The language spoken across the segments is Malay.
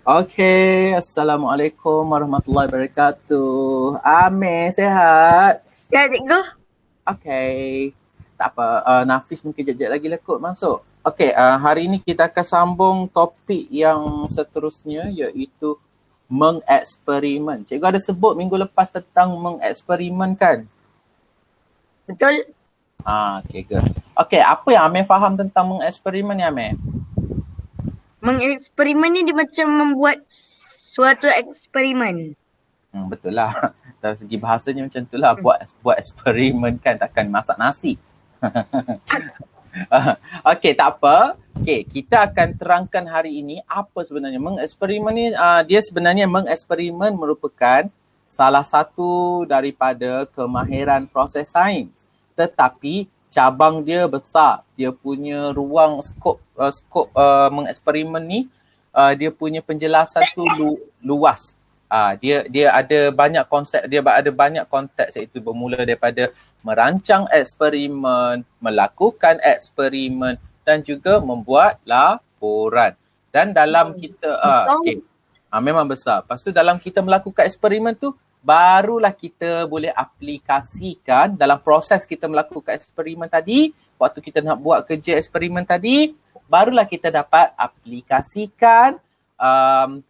Okey, Assalamualaikum warahmatullahi wabarakatuh. Amir, sihat? Sihat, cikgu? Okey. Tak apa, Nafis mungkin kejap lagi lah kot masuk. Okey, hari ini kita akan sambung topik yang seterusnya iaitu mengeksperimen. Cikgu ada sebut minggu lepas tentang mengeksperimen kan? Betul? Okey, good. Okey, apa yang Amir faham tentang mengeksperimen ni Amir? Mengeksperimen ni dia macam membuat suatu eksperimen. Betul lah. Dari segi bahasanya macam tu lah. Buat eksperimen kan, takkan masak nasi. Okey, tak apa. Okey, kita akan terangkan hari ini apa sebenarnya mengeksperimen ni. Dia sebenarnya mengeksperimen merupakan salah satu daripada kemahiran proses sains. Tetapi cabang dia besar. Dia punya ruang skop mengeksperimen ni, dia punya penjelasan tu luas. Dia ada banyak konsep, dia ada banyak konteks, iaitu bermula daripada merancang eksperimen, melakukan eksperimen dan juga membuat laporan. Dan dalam kita Besar. memang besar. Lepas tu dalam kita melakukan eksperimen tu barulah kita boleh aplikasikan dalam proses kita melakukan eksperimen tadi, waktu kita nak buat kerja eksperimen tadi, barulah kita dapat aplikasikan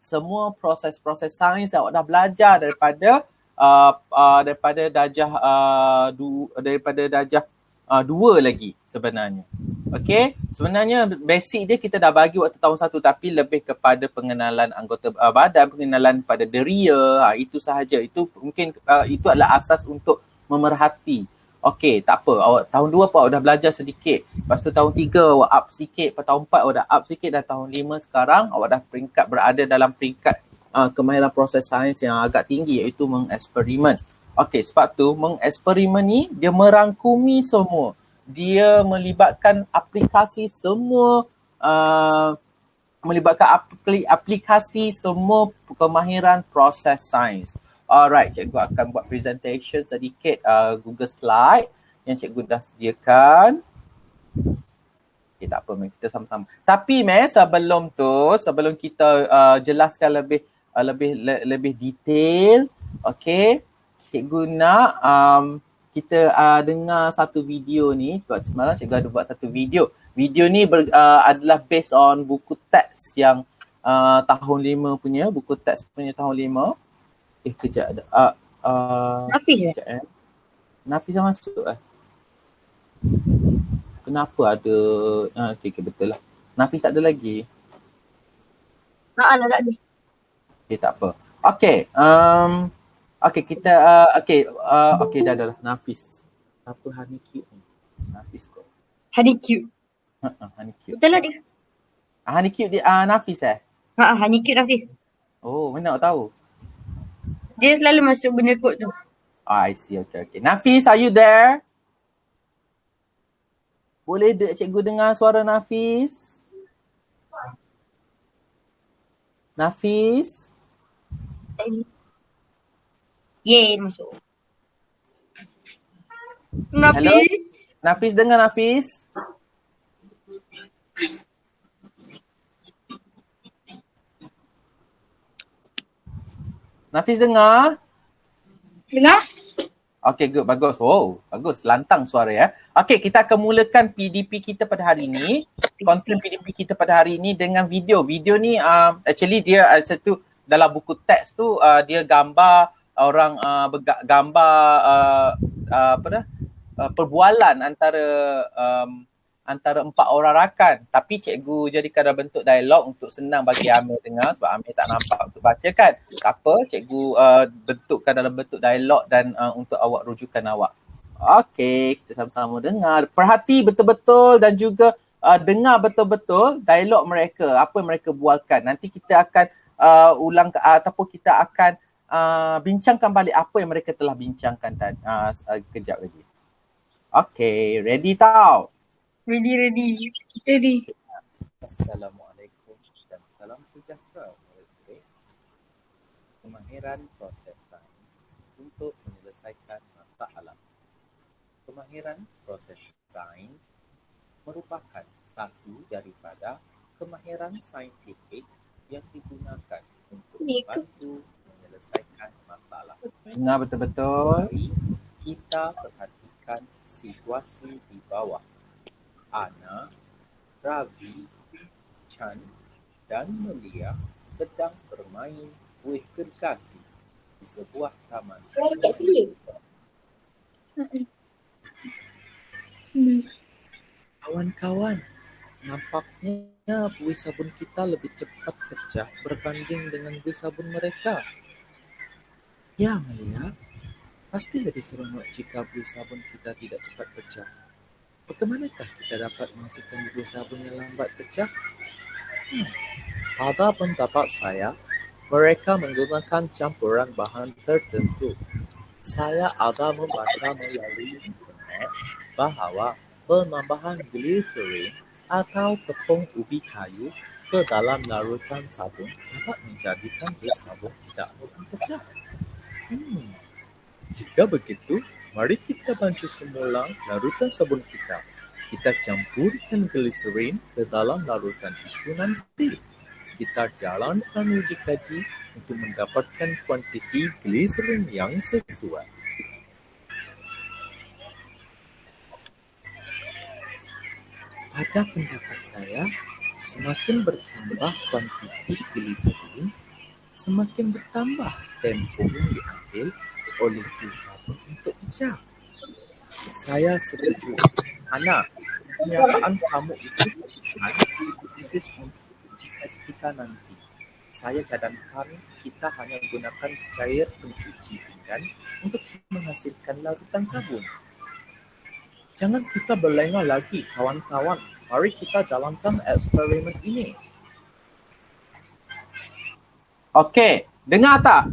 semua proses-proses sains yang awak dah belajar daripada darjah 2 lagi sebenarnya. Okey, sebenarnya basic dia kita dah bagi waktu tahun 1, tapi lebih kepada pengenalan anggota badan, pengenalan pada deria, itu sahaja. Itu mungkin itu adalah asas untuk memerhati. Okey, tak apa. Awak tahun 2 awak dah belajar sedikit. Lepas tu tahun 3 awak up sikit. Lepas tahun 4 awak dah up sikit. Dan tahun 5 sekarang awak dah berada dalam peringkat kemahiran proses sains yang agak tinggi, iaitu mengeksperimen. Okey, sebab tu mengeksperimen ni dia merangkumi semua. Dia melibatkan aplikasi semua, aplikasi semua kemahiran proses sains. Alright, cikgu akan buat presentation sedikit, Google Slide yang cikgu dah sediakan. Okay, tak apa, kita sama-sama. Tapi sebelum kita jelaskan lebih detail, okay, cikgu nak kita dengar satu video ni. Sebab semalam cikgu ada buat satu video. Video ni adalah based on buku teks yang tahun 5 punya, buku teks punya tahun 5. Kejap ada. Nafis Kejap Nafis dah masuk Kenapa ada? Okay, betul lah. Nafis tak ada lagi. Tak ada. Okay, tak apa. Okay. Okay, kita okay, dah lah. Nafis. Apa Honey Cute ni? Nafis kot. Honey cute. Honey Cute. Betul lah dia. Honey Cute dia Nafis Honey cute Nafis. Oh, mana awak tahu? Dia selalu masuk benda kod tu. I see. Okay. Nafis, are you there? Boleh cikgu dengar suara Nafis? Nafis? Yeay, masuk. Hello? Nafis. Nafis dengar Nafis? Nafis dengar? Dengar? Okay, good. Bagus. Oh, bagus. Lantang suara ya. Okay, kita akan mulakan PDP kita pada hari ini. Konten PDP kita pada hari ini dengan video. Video ni actually dia satu dalam buku teks tu, dia gambar orang gambar perbualan antara 4 orang rakan, tapi cikgu jadikan dalam bentuk dialog untuk senang bagi Amir dengar, sebab Amir tak nampak untuk baca kan. Tak apa, cikgu bentukkan dalam bentuk dialog dan untuk awak rujukan awak. Okey, kita sama-sama dengar. Perhati betul-betul dan juga dengar betul-betul dialog mereka, apa yang mereka bualkan. Nanti kita akan ulang ataupun kita akan bincangkan balik apa yang mereka telah bincangkan tadi kejap lagi. Okay, ready tau? Ready. Assalamualaikum dan salam sejahtera. Kemahiran proses sains untuk menyelesaikan masalah. Kemahiran proses sains merupakan satu daripada kemahiran saintifik yang digunakan untuk Ni ke? membantu menyelesaikan masalah. Dengar betul-betul. Mari kita perhatikan situasi di bawah. Ana, Ravi, Chan dan Melia sedang bermain kuih gergasi di sebuah taman. Kawan-kawan, nampaknya buih sabun kita lebih cepat pecah berbanding dengan buih sabun mereka. Ya, Melia, pasti lebih seronok jika buih sabun kita tidak cepat pecah. Bagaimanakah kita dapat menghasilkan buih sabun yang lambat pecah? Pada pendapat saya, mereka menggunakan campuran bahan tertentu. Saya ada membaca melalui internet bahawa penambahan glycerin atau tepung ubi kayu ke dalam larutan sabun dapat menjadikan buih sabun tidak mudah pecah. Jika begitu, mari kita bancuh semula larutan sabun kita. Kita campurkan glycerin ke dalam larutan itu nanti. Kita jalankan uji kaji untuk mendapatkan kuantiti glycerin yang sesuai. Pada pendapat saya, semakin bertambah kuantiti glycerin, semakin bertambah tempoh yang diambil oleh buih sabun untuk pecah. Saya setuju. Ana, pernyataan kamu itu hipotesis untuk uji kaji kita nanti. Saya cadangkan kita hanya gunakan cair pencuci pinggan untuk menghasilkan larutan sabun. Jangan kita berlengah lagi, kawan-kawan. Mari kita jalankan eksperimen ini. Okey, dengar tak?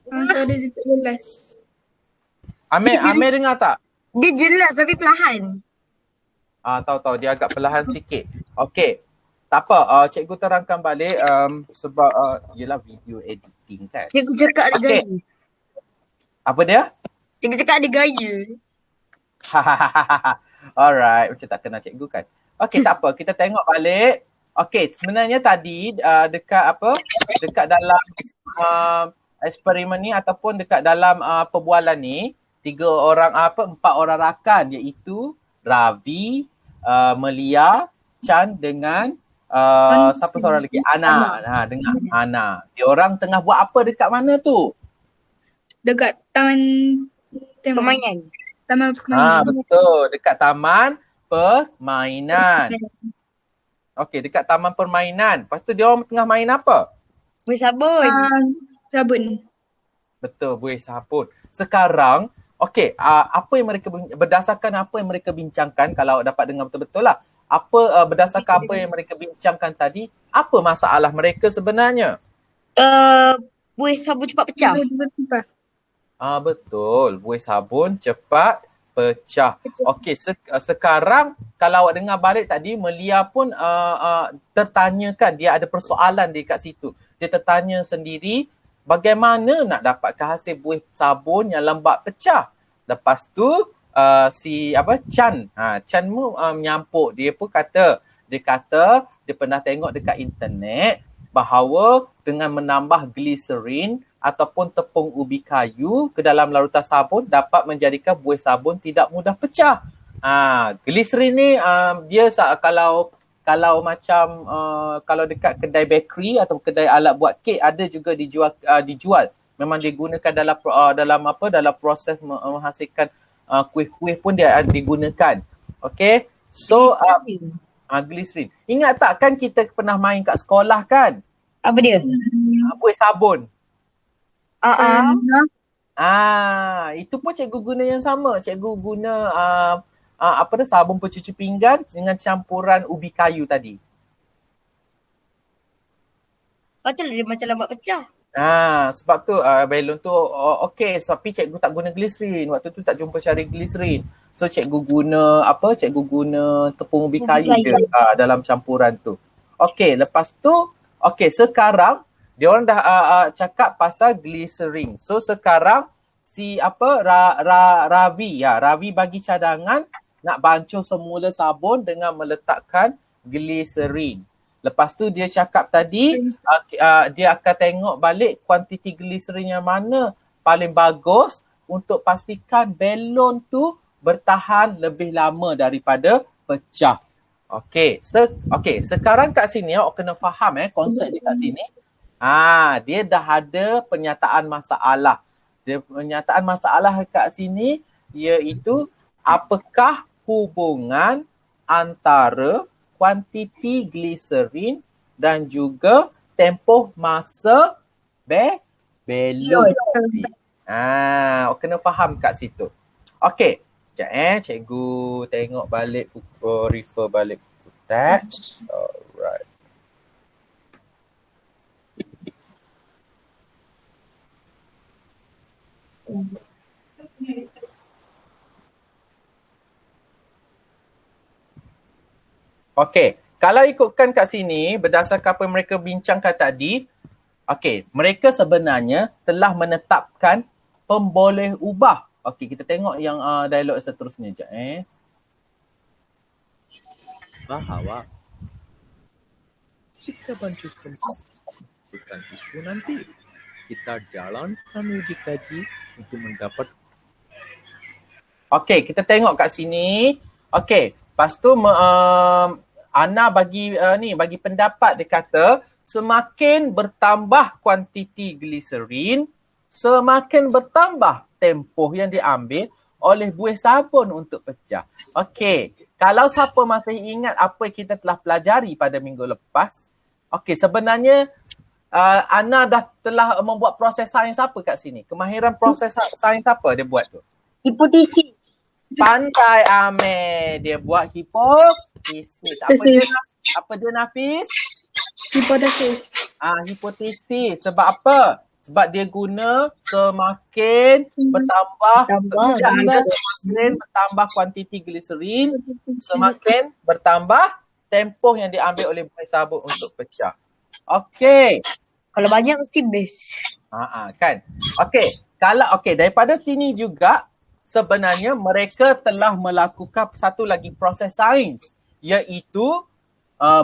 Suara dia tak jelas. Amir dengar tak? Dia jelas tapi perlahan. Tahu dia agak perlahan sikit. Okey. Tak apa, cikgu terangkan balik sebab ialah video editing kan. Cikgu cakap ada Okey. gaya. Apa dia? Cikgu cakap ada gaya. Alright, macam tak kenal cikgu kan. Okey, tak apa, kita tengok balik. Okey, sebenarnya tadi dekat dalam eksperimen ni ataupun dekat dalam perbualan ni, empat orang rakan iaitu Ravi, Melia, Chan dengan siapa seorang lagi? Ana. Dengan Ana. Diorang tengah buat apa dekat mana tu? Dekat taman Permainan. Taman permainan. Betul. Dekat taman permainan. Okey, dekat taman permainan. Lepas tu diorang tengah main apa? Buih sabun. Sabun. Betul, buih sabun. Sekarang, okey, berdasarkan apa yang mereka bincangkan, kalau dapat dengar betul-betul lah. Berdasarkan apa yang mereka bincangkan tadi, apa masalah mereka sebenarnya? Buih sabun cepat pecah. Betul, buih sabun cepat pecah. Okey, sekarang kalau awak dengar balik tadi, Melia pun tertanyakan, dia ada persoalan dekat situ. Dia tertanya sendiri, bagaimana nak dapatkan hasil buih sabun yang lambat pecah? Lepas tu Chan menyampuk, dia kata dia pernah tengok dekat internet bahawa dengan menambah glycerin ataupun tepung ubi kayu ke dalam larutan sabun dapat menjadikan buih sabun tidak mudah pecah. Glycerin ni dia kalau macam kalau dekat kedai bakery atau kedai alat buat kek ada juga dijual. Memang digunakan dalam proses menghasilkan kuih-kuih pun dia digunakan. Okay. So glycerin. Ingat tak kan kita pernah main kat sekolah kan? Apa dia? Buih sabun. Uh-huh. Itu pun cikgu guna yang sama. Cikgu guna sabun pencuci pinggan dengan campuran ubi kayu tadi. Macam lambat pecah. Sebab tu balon tu okey, tapi cikgu tak guna glycerin. Waktu tu tak jumpa cari glycerin. So cikgu guna tepung ubi kayu je dalam campuran tu. Okey, lepas tu sekarang dia orang dah cakap pasal glycerin. So sekarang Ravi bagi cadangan nak bancuh semula sabun dengan meletakkan glycerin. Lepas tu dia cakap tadi dia akan tengok balik kuantiti gliserin yang mana paling bagus untuk pastikan balon tu bertahan lebih lama daripada pecah. Okey, sekarang kat sini awak kena faham konsep dia kat sini. Dia dah ada pernyataan masalah. Dia pernyataan masalah kat sini iaitu apakah hubungan antara kuantiti gliserin dan juga tempoh masa balon. Awak kena faham kat situ. Okey. Sekejap cikgu tengok balik buku, refer balik buku teks. Alright. Okey, kalau ikutkan kat sini berdasarkan apa yang mereka bincangkan tadi, okey, mereka sebenarnya telah menetapkan pemboleh ubah. Okey, kita tengok yang dialog seterusnya je. Bahawa kita bantu sempat bukan itu nanti. Kita jalankan uji kaji untuk mendapat. Okey, kita tengok kat sini. Okey, lepas tu Ana bagi bagi pendapat, dia kata semakin bertambah kuantiti gliserin, semakin bertambah tempoh yang diambil oleh buih sabun untuk pecah. Okey, kalau siapa masih ingat apa yang kita telah pelajari pada minggu lepas, okey, sebenarnya Ana telah membuat proses sains apa kat sini? Kemahiran proses sains apa dia buat tu? Hipotesis. Pandai Amel, dia buat hipotesis. Apa dia Nafis? Hipotesis. Hipotesis. Sebab apa? Sebab dia guna semakin bertambah kuantiti gliserin, semakin bertambah tempoh yang diambil oleh buih sabun untuk pecah. Okey. Kalau banyak mesti best. Kan. Okey, daripada sini juga sebenarnya mereka telah melakukan satu lagi proses sains, iaitu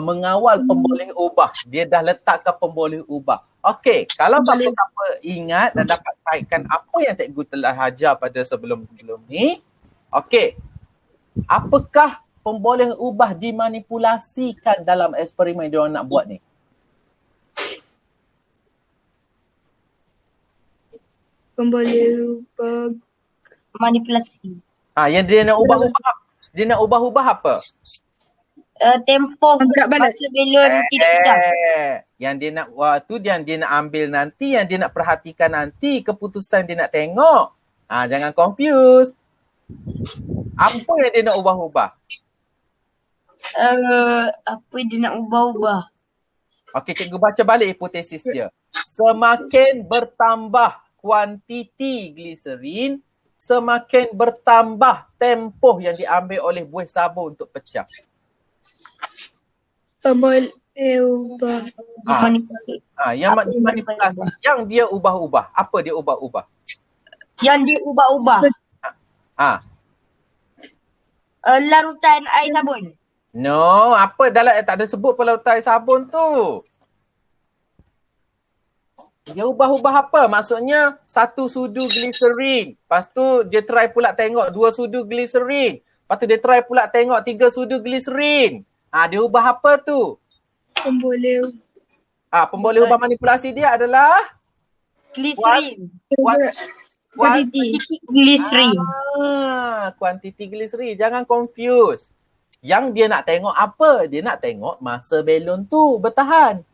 mengawal pemboleh ubah. Dia dah letakkan pemboleh ubah. Okey, kalau siapa ingat dan dapat kaitkan apa yang cikgu telah ajar pada sebelum-sebelum ni, okey, apakah pemboleh ubah dimanipulasikan dalam eksperimen dia orang nak buat ni? Pemboleh ubah Manipulasi. Yang dia nak ubah-ubah. Dia nak ubah-ubah apa? Tempoh masa balon tidak pecah. Yang dia nak yang dia nak ambil nanti, yang dia nak perhatikan nanti, keputusan dia nak tengok. Jangan confuse. Apa yang dia nak ubah-ubah? Apa dia nak ubah-ubah? Okey, cikgu baca balik hipotesis dia. Semakin bertambah kuantiti gliserin, semakin bertambah tempoh yang diambil oleh buih sabun untuk pecah. Pemboleh ubah. Yang manipulasi. Yang dia ubah-ubah. Apa dia ubah-ubah? Yang dia ubah-ubah. Larutan air sabun. No, apa dalam tak ada sebut pun larutan air sabun tu. Dia ubah-ubah apa? Maksudnya satu sudu gliserin. Lepas tu dia try pula tengok 2 sudu gliserin. Lepas tu dia try pula tengok 3 sudu gliserin. Dia ubah apa tu? Pemboleh pemboleh ubah manipulasi dia adalah Gliserin. kuantiti Gliserin. Kuantiti gliserin. Jangan confuse. Yang dia nak tengok apa? Dia nak tengok masa balon tu bertahan.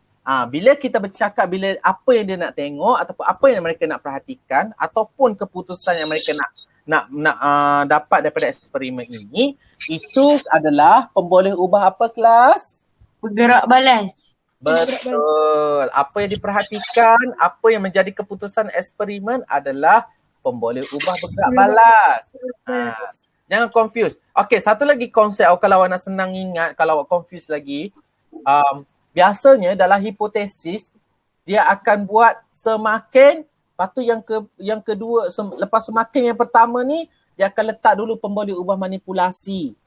Bila kita bercakap bila apa yang dia nak tengok ataupun apa yang mereka nak perhatikan ataupun keputusan yang mereka nak dapat daripada eksperimen ini, itu adalah pemboleh ubah apa kelas? Bergerak balas. Betul. Apa yang diperhatikan, apa yang menjadi keputusan eksperimen adalah pemboleh ubah bergerak balas. Jangan confuse. Okey, satu lagi konsep kalau awak nak senang ingat, kalau awak confuse lagi, biasanya dalam hipotesis dia akan buat semakin, lepas tu yang kedua lepas semakin yang pertama ni dia akan letak dulu pemboleh ubah manipulasi.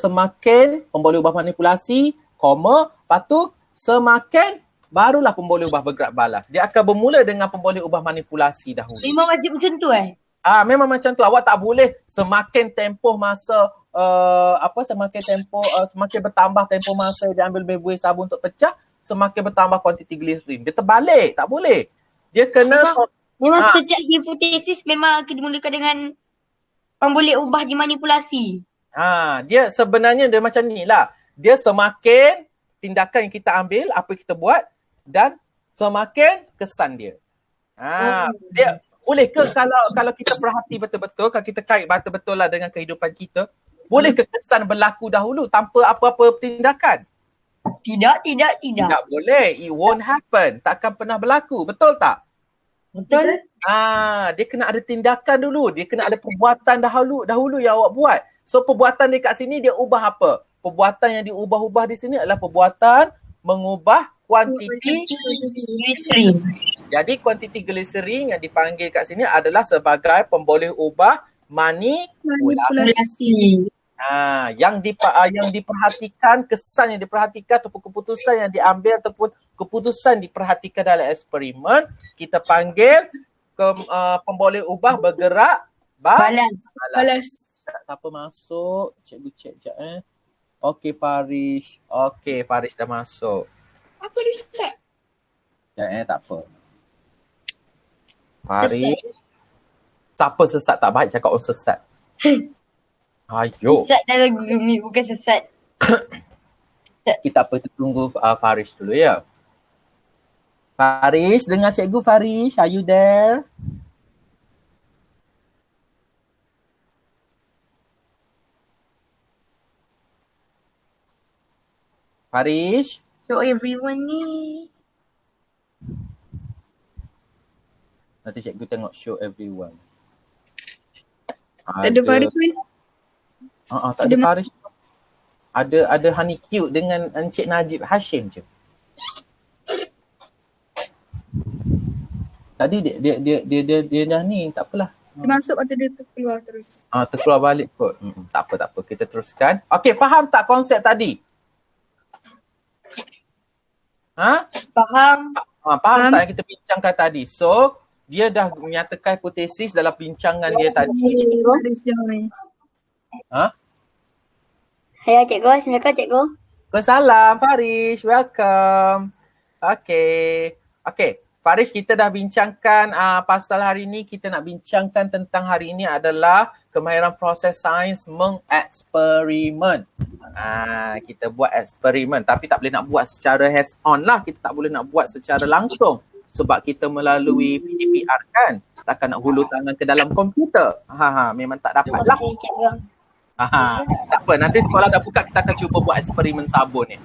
Semakin pemboleh ubah manipulasi, koma, lepas tu semakin barulah pemboleh ubah bergerak balas. Dia akan bermula dengan pemboleh ubah manipulasi dahulu. Memang wajib macam tu Memang macam tu. Awak tak boleh semakin tempoh masa semakin bertambah tempoh masa dia ambil buih sabun untuk pecah, semakin bertambah kuantiti gliserin. Dia terbalik, tak boleh. Dia kena Memang sejak hipotesis memang dimulakan dengan pemboleh ubah dimanipulasi. Dia sebenarnya dia macam ni lah. Dia semakin tindakan yang kita ambil, apa yang kita buat dan semakin kesan dia. Dia boleh ke kalau kita perhati betul-betul, kalau kita kait betul-betul lah dengan kehidupan kita, boleh ke kesan berlaku dahulu tanpa apa-apa tindakan? Tidak. Tak boleh. It won't happen. Takkan pernah berlaku. Betul tak? Betul? Dia kena ada tindakan dulu. Dia kena ada perbuatan dahulu yang awak buat. So perbuatan dia kat sini dia ubah apa? Perbuatan yang diubah-ubah di sini adalah perbuatan mengubah kuantiti Gliserin. Jadi kuantiti gliserin yang dipanggil kat sini adalah sebagai pemboleh ubah manipulasi. Yang diperhatikan, kesan yang diperhatikan ataupun keputusan yang diambil ataupun keputusan diperhatikan dalam eksperimen, kita panggil pemboleh ubah bergerak balas. Siapa masuk? Cikgu cek sekejap Okey Farish. Okey Farish dah masuk. Apa dia start? Tak apa. Farish. Siapa sesat tak baik cakap orang sesat. Ayo. Sesat dalam gumi, bukan sesat. Kita tunggu Farish dulu ya. Farish, dengar cikgu Farish. Are you there? Farish? Show everyone ni. Nanti cikgu tengok show everyone. Tak ada Faris pun. Tak ada Faris. Ada Honey Cute dengan Encik Najib Hashim je. Tadi dia dah ni, tak apalah. Dia masuk atau dia terkeluar terus? Terkeluar balik kot. Tak apa. Kita teruskan. Okey, faham tak konsep tadi? Faham. Faham tak yang kita bincangkan tadi? So, dia dah menyatakan hipotesis dalam bincangan dia tadi. Hai cikgu, Assalamualaikum cikgu. Waalaikumsalam Farish, welcome. Okay, Farish, kita dah bincangkan pasal hari ni. Kita nak bincangkan tentang hari ini adalah kemahiran proses sains mengeksperimen. Kita buat eksperimen tapi tak boleh nak buat secara hands on lah. Kita tak boleh nak buat secara langsung sebab kita melalui PDPR kan. Takkan nak hulur tangan ke dalam komputer. Memang tak dapat lah. Tak apa, nanti sekolah dah buka, kita akan cuba buat eksperimen sabun ni.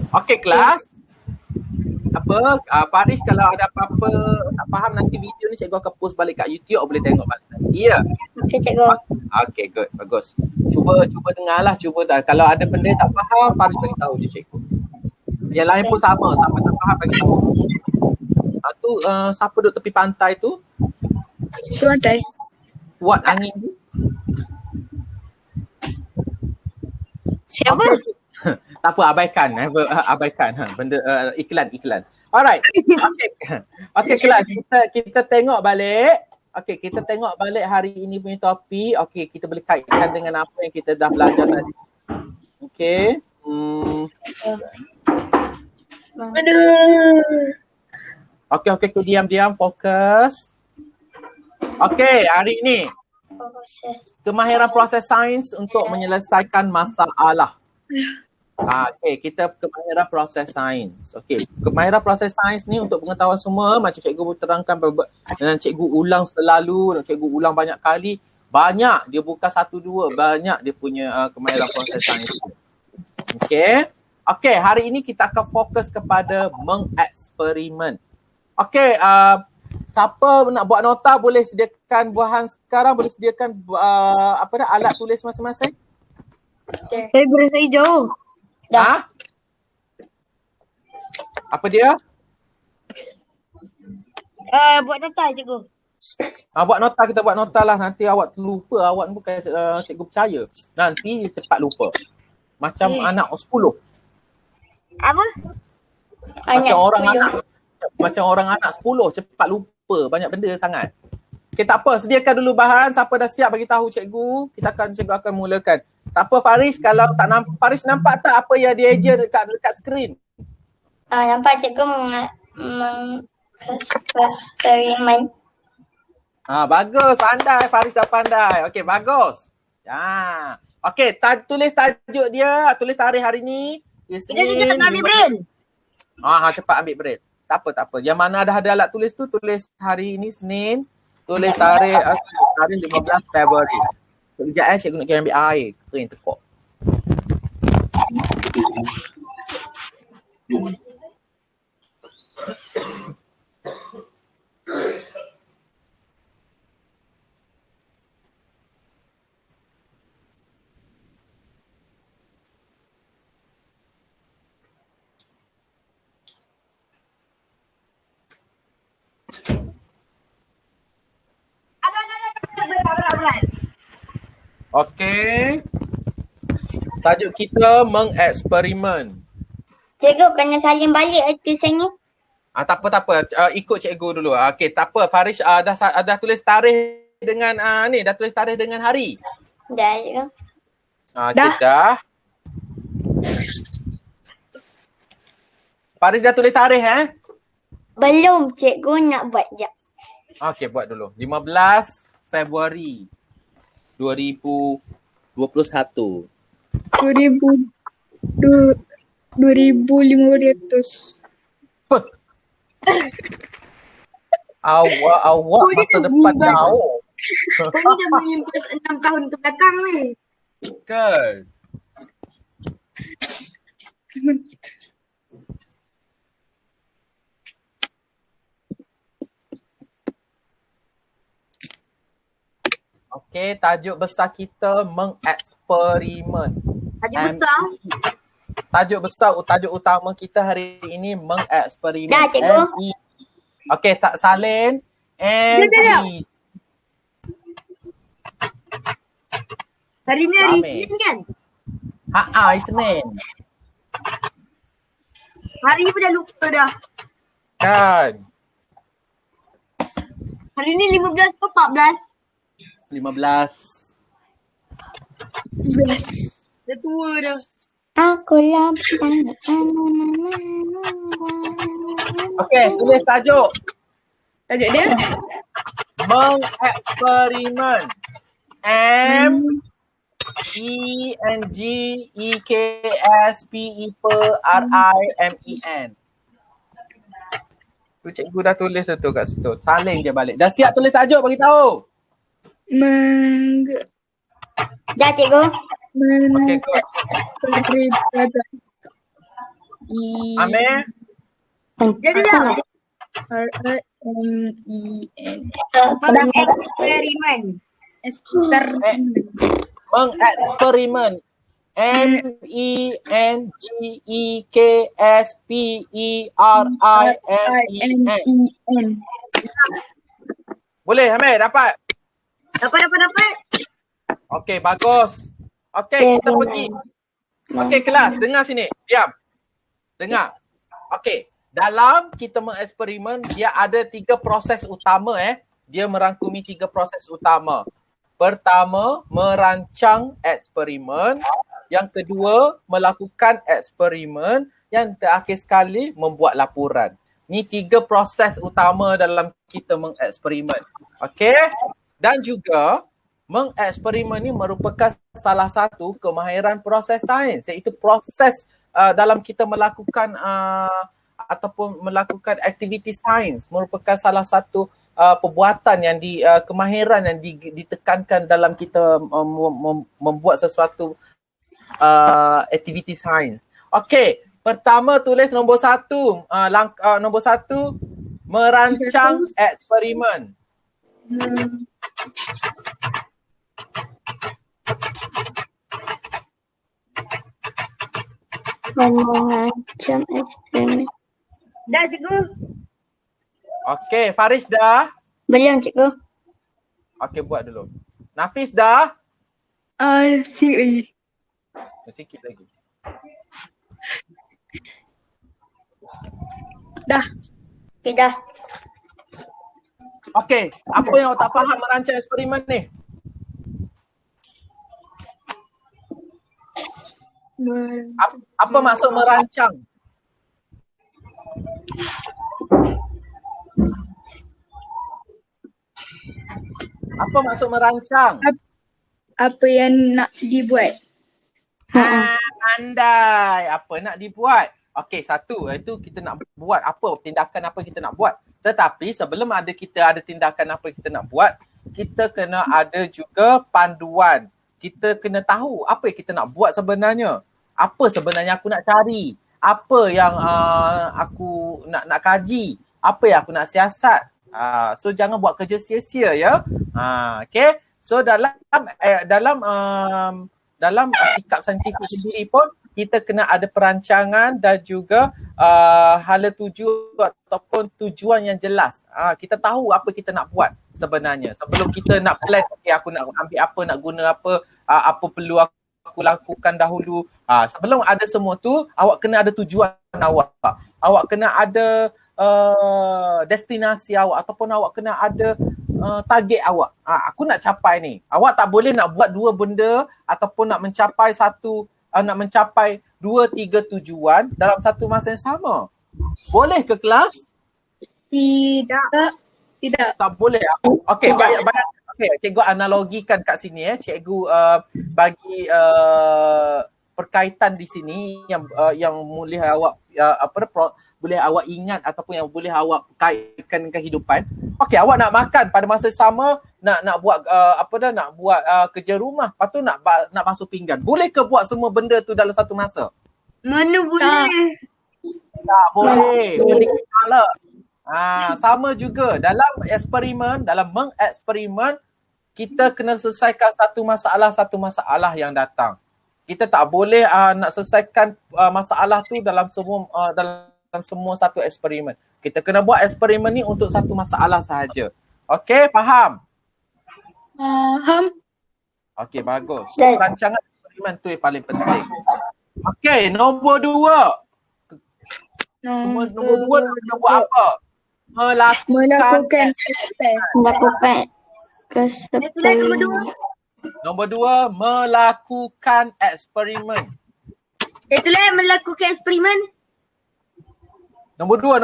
Okey kelas. Farish, kalau ada apa-apa tak faham nanti video ni cikgu akan post balik kat YouTube, boleh tengok balik nanti ya. Okey cikgu. Okey, good, bagus. Cuba dengarlah, kalau ada benda tak faham, Farish bagi tahu je cikgu. Yang lain pun sama, siapa tak faham bagi tahu. Siapa duduk tepi pantai tu? Pantai. Kuat angin tu. Siapa? Tak apa, abaikan benda iklan. Alright. Okey kelas, kita tengok balik. Okey, kita tengok balik hari ini punya topik. Okey, kita boleh kaitkan dengan apa yang kita dah belajar tadi. Okey. Okey, diam, fokus. Okey, hari ini kemahiran proses sains untuk menyelesaikan masalah. Okey, kita kemahiran proses sains. Okey, kemahiran proses sains ni untuk pengetahuan semua, macam cikgu terangkan dan cikgu ulang selalu, dan cikgu ulang banyak kali. Banyak, dia bukan 1-2, banyak dia punya kemahiran proses sains. Okey, hari ini kita akan fokus kepada mengeksperimen. Okey, siapa nak buat nota boleh sediakan buahan sekarang, boleh sediakan alat tulis masing-masing. Saya berasa jauh. Dah. Apa dia? Buat nota cikgu. Kita buat nota lah. Nanti awak terlupa. Awak ni bukan cikgu percaya. Nanti cepat lupa. Macam anak 10. Apa? Macam orang 10. anak macam orang anak 10 cepat lupa banyak benda sangat. Okay, tak apa, sediakan dulu bahan. Siapa dah siap bagi tahu cikgu, cikgu akan mulakan. Tak apa Faris, kalau tak nampak, Faris nampak tak apa yang dia eja dekat skrin? Nampak cikgu eksperimen. Bagus, pandai. Faris dah pandai. Okey, bagus. Okey, tulis tajuk dia, tulis tarikh hari ni. Kita nak ambil brain. Cepat ambil brain. Tak apa. Yang mana ada alat tulis tu, tulis hari ini Senin. Tulis tarikh 15 Februari. Sekejap cikgu nak kena ambil air. Kering tekuk. Okey. Tajuk kita mengeksperimen. Cikgu kena salin balik tulisannya. Tak apa. Ikut cikgu dulu. Okey, tak apa. Faris dah tulis tarikh dengan dah tulis tarikh dengan hari. Dah cikgu. Dah. Faris dah tulis tarikh Belum cikgu, nak buat jap. Okey, buat dulu. 15 Februari 2021. 2,500. Awak masa depan jauh. Kau ni dah mengimpus 6 tahun ke belakang ni. Kan? Okey, tajuk besar kita mengeksperimen. Tajuk utama kita hari ini mengeksperimen. Dah, cikgu. Okey, tak salin. Dah. Hari ni hari Isnin kan? Hari Senin. Hari pun dah lupa dah. Kan? Hari ni 15 ke 14? 15. 12. Dah tua dah. Aku lapar. Okey, tulis tajuk. Tajuk dia? Mengeksperimen. MENGEKSPERIMEN. Tu cikgu dah tulis tu kat situ. Saling je balik. Dah siap tulis tajuk bagi tahu. Dah cikgu. Okey, good. Amir? Dah. R-I-M-E-N. Mengeksperimen. MENGEKSPERIMEN. Boleh Amir? Dapat? Dapat. Okey, bagus. Okey, kita pergi. Okey, kelas. Dengar sini. Diam. Dengar. Okey. Dalam kita mengeksperimen, dia ada 3 proses utama Dia merangkumi 3 proses utama. Pertama, merancang eksperimen. Yang kedua, melakukan eksperimen. Yang terakhir sekali, membuat laporan. Ni 3 proses utama dalam kita mengeksperimen. Okey? Dan juga, mengeksperimen ni merupakan salah satu kemahiran proses sains. Iaitu proses dalam kita melakukan ataupun melakukan aktiviti sains. Merupakan salah satu perbuatan yang kemahiran yang ditekankan dalam kita membuat sesuatu aktiviti sains. Okey, pertama tulis nombor 1. Nombor 1, merancang eksperimen. Merancang eksperimen. Dah cikgu. Okey, Faris dah? Belum cikgu. Okey, buat dulu. Nafis dah? Sikit lagi. Sikit lagi. Dah. Okay, dah. Okey, apa yang awak tak faham merancang eksperimen ni? Apa maksud merancang? Apa maksud merancang? Apa yang nak dibuat? Pandai. Apa nak dibuat? Okey, satu iaitu kita nak buat apa, tindakan apa kita nak buat. Tetapi sebelum kita ada tindakan apa kita nak buat, kita kena ada juga panduan. Kita kena tahu apa yang kita nak buat sebenarnya. Apa sebenarnya aku nak cari? Apa yang aku nak kaji? Apa yang aku nak siasat? So jangan buat kerja sia-sia ya. Okay. So dalam sikap saintifik sendiri pun kita kena ada perancangan dan juga hala tuju ataupun tujuan yang jelas. Kita tahu apa kita nak buat sebenarnya. Sebelum kita nak plan, okay, aku nak ambil apa, nak guna apa perlu aku lakukan dahulu. Sebelum ada semua tu, awak kena ada tujuan awak. Awak kena ada destinasi awak ataupun awak kena ada target awak. Aku nak capai ni. Awak tak boleh nak buat dua benda ataupun nak mencapai dua, tiga tujuan dalam satu masa yang sama. Boleh ke kelas? Tidak. Tak boleh. Okey, banyak. Okey, cikgu analogikan kat sini Cikgu bagi perkaitan di sini yang boleh awak boleh awak ingat ataupun yang boleh awak kaitkan dengan kehidupan. Okey, awak nak makan pada masa sama, nak buat nak buat kerja rumah, lepas tu nak basuh pinggan. Boleh ke buat semua benda tu dalam satu masa? Mana boleh? Tak boleh. Boleh kepala. Sama juga dalam mengeksperimen, kita kena selesaikan satu masalah yang datang. Kita tak boleh nak selesaikan masalah tu dalam semua satu eksperimen. Kita kena buat eksperimen ni untuk satu masalah sahaja. Okey, faham? Faham. Okey, bagus. So, rancangan eksperimen tu yang paling penting. Okey, nombor 2. Nombor 2 nak buat apa? Melakukan eksperimen. Nombor 2, melakukan eksperimen. Itulah melakukan eksperimen. Nombor 2.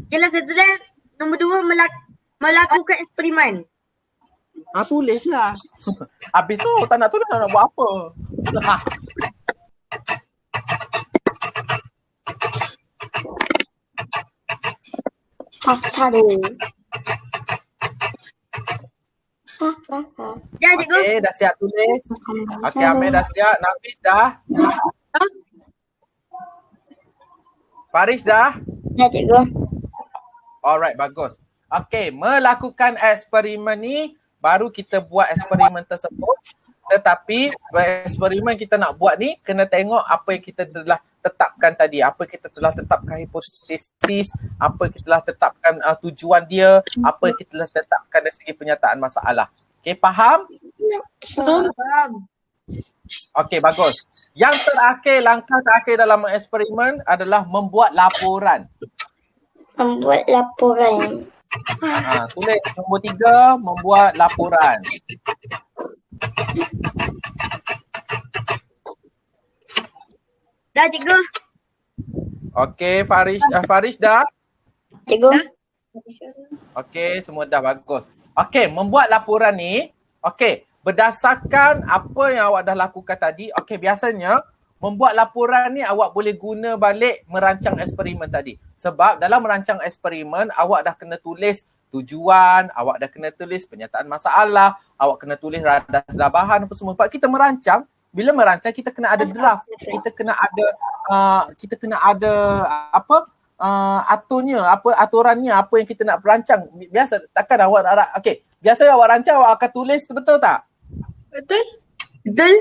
Jelas satu dah. Nombor 2 melakukan eksperimen. Tulislah. Habis tu tak nak tulis nak buat apa? Ya, cikgu. Okey, dah siap tulis. Okey, Amir dah siap. Nafis dah. Faris dah. Ya, cikgu. Alright, bagus. Okey, melakukan eksperimen ni baru kita buat eksperimen tersebut. Tetapi eksperimen kita nak buat ni kena tengok apa yang kita telah tetapkan tadi. Apa kita telah tetapkan hipotesis, apa kita telah tetapkan tujuan dia, apa kita telah tetapkan dari segi penyataan masalah. Okey, faham? Faham. Okey, bagus. Yang terakhir, langkah terakhir dalam eksperimen adalah membuat laporan. Membuat laporan. Tulis nombor 3, membuat laporan. Dah, cikgu. Okey, Faris dah? Cikgu. Okey, semua dah bagus. Okey, membuat laporan ni, okey, berdasarkan apa yang awak dah lakukan tadi, okey, biasanya membuat laporan ni awak boleh guna balik merancang eksperimen tadi. Sebab dalam merancang eksperimen, awak dah kena tulis tujuan, awak dah kena tulis penyataan masalah, awak kena tulis radas bahan apa semua. Sebab kita merancang, bila merancang kita kena ada draft, kita kena ada aturannya, apa yang kita nak perancang. Biasa takkan awak okey, biasa awak rancang awak akan tulis, betul tak? Betul. Betul.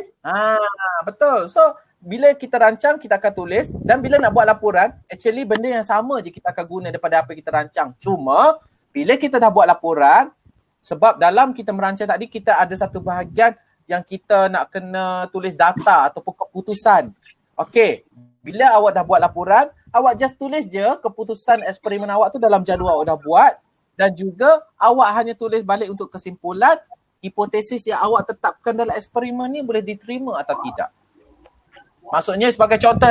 Betul. So bila kita rancang kita akan tulis, dan bila nak buat laporan, actually benda yang sama je kita akan guna daripada apa yang kita rancang. Cuma bila kita dah buat laporan, sebab dalam kita merancang tadi kita ada satu bahagian yang kita nak kena tulis data ataupun keputusan. Okey, bila awak dah buat laporan, awak just tulis je keputusan eksperimen awak tu dalam jadual awak dah buat, dan juga awak hanya tulis balik untuk kesimpulan hipotesis yang awak tetapkan dalam eksperimen ni boleh diterima atau tidak. Maksudnya sebagai contoh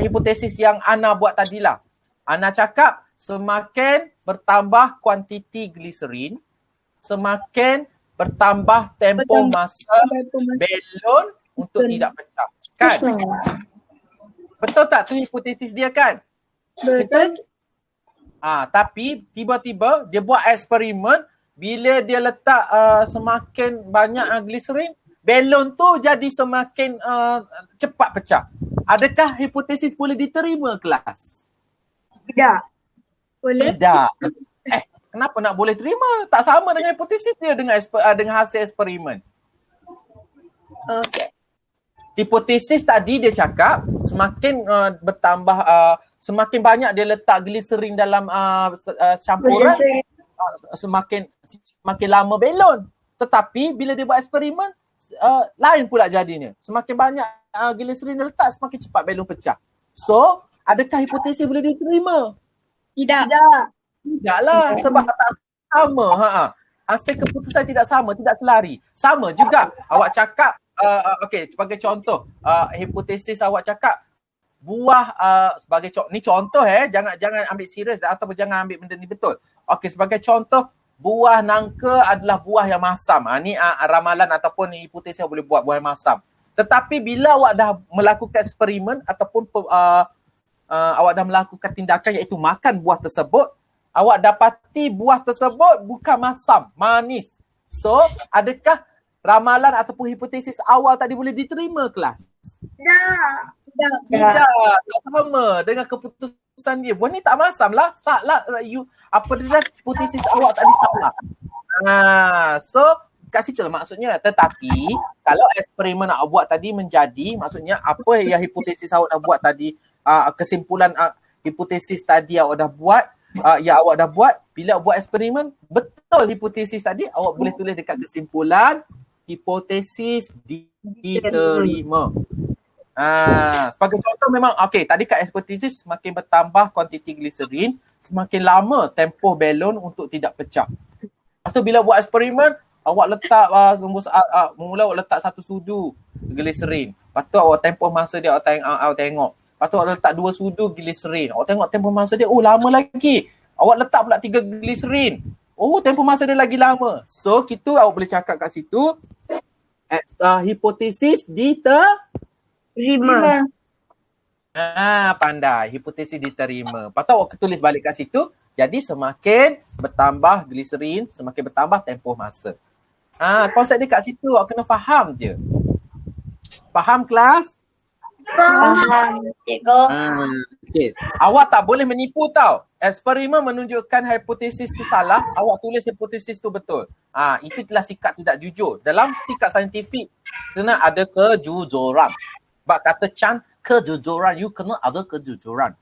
hipotesis yang Ana buat tadilah. Ana cakap semakin bertambah kuantiti gliserin, semakin bertambah tempoh masa belon untuk tidak pecah. Kan? Betul tak tu hipotesis dia kan? Betul. Tapi tiba-tiba dia buat eksperimen, bila dia letak semakin banyak gliserin, belon tu jadi semakin cepat pecah. Adakah hipotesis boleh diterima kelas? Tidak. Boleh? Tidak. Kenapa nak boleh terima? Tak sama dengan hipotesis dia dengan hasil eksperimen. Okey. Hipotesis tadi dia cakap semakin bertambah, semakin banyak dia letak gliserin dalam campuran, semakin lama belon. Tetapi bila dia buat eksperimen, lain pula jadinya. Semakin banyak gliserin dia letak, semakin cepat belon pecah. So, adakah hipotesis boleh diterima? Tidak. Tidaklah, sebab tak sama. Hasil keputusan tidak sama, tidak selari. Sama juga awak cakap, okey, sebagai contoh, hipotesis awak cakap buah, sebagai ni contoh jangan ambil serius ataupun jangan ambil benda ni betul. Okey, sebagai contoh, buah nangka adalah buah yang masam. Ni ramalan ataupun hipotesis yang boleh buat buah yang masam. Tetapi bila awak dah melakukan eksperimen ataupun awak dah melakukan tindakan iaitu makan buah tersebut, awak dapati buah tersebut bukan masam, manis. So, adakah ramalan ataupun hipotesis awal tadi boleh diterima kelas? Tidak. Tak sama dengan keputusan dia. Buah ni tak masam lah. Taklah hipotesis awak tadi salah. So, kat situ lah maksudnya. Tetapi, kalau eksperimen nak buat tadi menjadi, maksudnya apa yang hipotesis awak dah buat tadi, kesimpulan hipotesis tadi awak dah buat, yang awak dah buat, bila awak buat eksperimen, betul hipotesis tadi, awak boleh tulis dekat kesimpulan, hipotesis diterima. Sebagai contoh memang, okey, tadi kat hipotesis semakin bertambah kuantiti gliserin, semakin lama tempoh belon untuk tidak pecah. Lepas tu bila buat eksperimen, awak letak mula awak letak 1 sudu gliserin. Lepas tu awak tempoh masa dia awak tengok. Lepas tu awak letak 2 sudu gliserin. Awak tengok tempoh masa dia, lama lagi. Awak letak pula 3 gliserin. Tempoh masa dia lagi lama. So, kita awak boleh cakap kat situ, hipotesis diterima. Pandai. Hipotesis diterima. Lepas tu awak tulis balik kat situ, jadi semakin bertambah gliserin, semakin bertambah tempoh masa. Konsep dia kat situ, awak kena faham je. Faham kelas? Faham, cikgu. Okay. Awak tak boleh menipu tau. Eksperimen menunjukkan hipotesis tu salah, awak tulis hipotesis tu betul. Itu telah sikap tidak jujur. Dalam sikap saintifik, kena ada kejujuran. Sebab kata Chan, kejujuran. You kena ada kejujuran.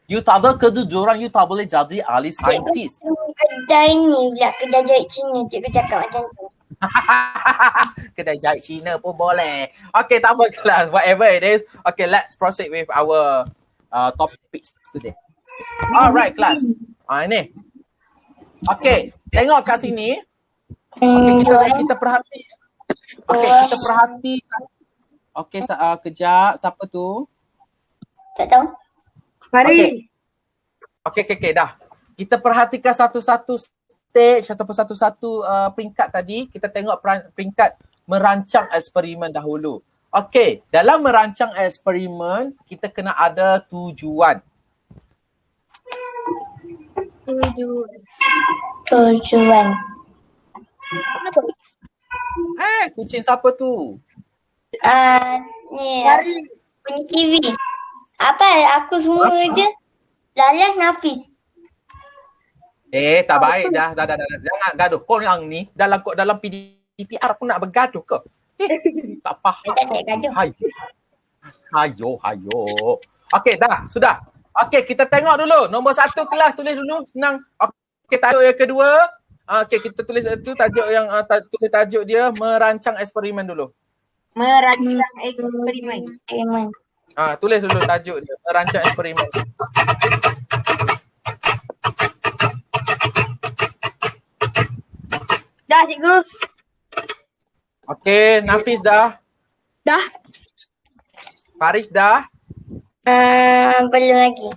You tak ada kejujuran, you tak boleh jadi ahli saintis. Kedai ni pula, kedai jahit Cina, cikgu cakap macam tu. Kedai jahit Cina pun boleh. Okay, tak apa kelas. Whatever it is. Okay, let's proceed with our topic today. Alright, kelas. Ini. Okay, tengok kat sini. Okay, kita perhati. Okay, kita perhati. Okay, kejap. Siapa tu? Tak tahu. Mari. Okay, dah. Kita perhatikan satu-satu stage ataupun satu-satu peringkat tadi. Kita tengok peringkat merancang eksperimen dahulu. Okey, dalam merancang eksperimen, kita kena ada tujuan. Tujuan. Kenapa? Kucing siapa tu? Ni punya TV. Apa? Aku semua je. Lalas Nafis. Tak baik dah. Jangan gaduh. Kau yang ni dalam PDPR aku nak bergaduh ke? Tak faham. Tak gaduh. Hayo. Okey, dah. Sudah. Okey, kita tengok dulu. Nombor 1 kelas tulis dulu. Senang. Okey, tajuk yang kedua. Okey, kita tulis itu tajuk yang tulis tajuk dia merancang eksperimen dulu. Merancang eksperimen. Tulis dulu tajuk dia, merancang eksperimen. Dah cikgu. Okey, Nafis dah. Dah. Faris dah. Belum lagi.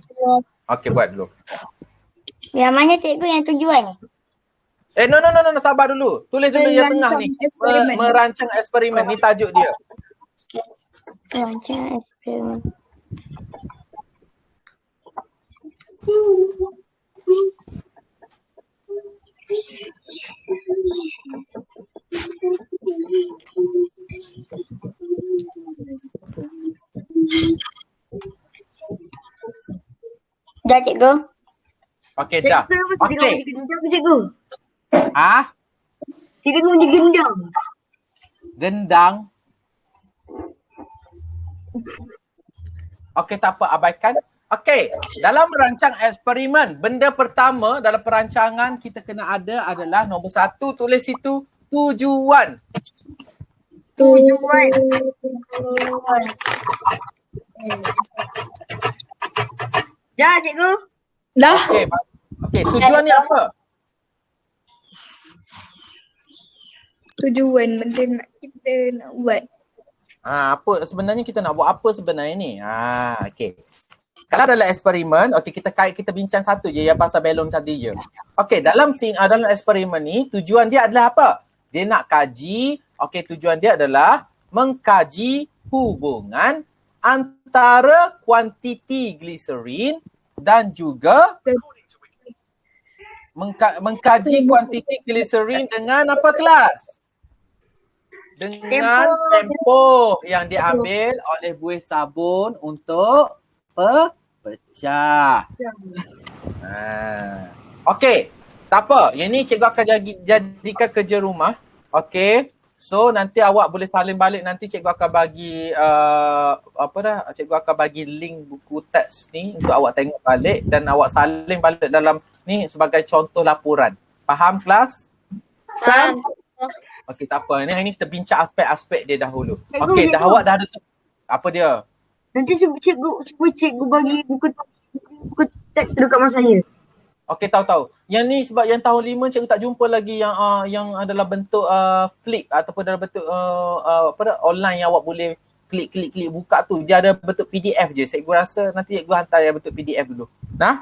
Okey, buat dulu. Yang mana cikgu yang tujuan? No, sabar dulu. Tulis dulu yang tengah ni. Merancang eksperimen. Ni tajuk dia. Rancang eksperimen. Dah cikgu. Okey, dah. Okey. Cikgu. Cikgu punya gendang. Gendang. Okey, tak apa, abaikan. Okey, dalam merancang eksperimen, benda pertama dalam perancangan kita kena ada adalah nombor 1, tulis situ tujuan. Tujuan. Dah cikgu. Dah. Okey, tujuan ni apa? Tujuan benda nak kita nak buat. Apa sebenarnya kita nak buat apa sebenarnya ni? Okey. Kalau dalam eksperimen, okey kita bincang satu je yang pasal balon tadi je. Okey, dalam eksperimen ni tujuan dia adalah apa? Dia nak kaji, tujuan dia adalah mengkaji hubungan antara kuantiti gliserin dan juga mengkaji kuantiti gliserin dengan apa kelas? Dengan tempoh yang diambil oleh buih sabun untuk pecah. Okey, tak apa. Yang ni cikgu akan jadikan kerja rumah. Okey. So nanti awak boleh salin balik, nanti cikgu akan bagi cikgu akan bagi link buku teks ni untuk awak tengok balik dan awak salin balik dalam ni sebagai contoh laporan. Faham kelas? Faham. Okey, tak apa. Ini kita bincang aspek-aspek dia dahulu. Okey, dah awak dah ada tu. Apa dia? Nanti cikgu bagi buku teks tu dekat masa saya. Okey, tahu. Yang ni sebab yang tahun 5 cikgu tak jumpa lagi yang adalah bentuk flip ataupun dalam bentuk online yang awak boleh klik buka tu. Dia ada bentuk PDF je. Cikgu rasa nanti cikgu hantar yang bentuk PDF dulu. Nah?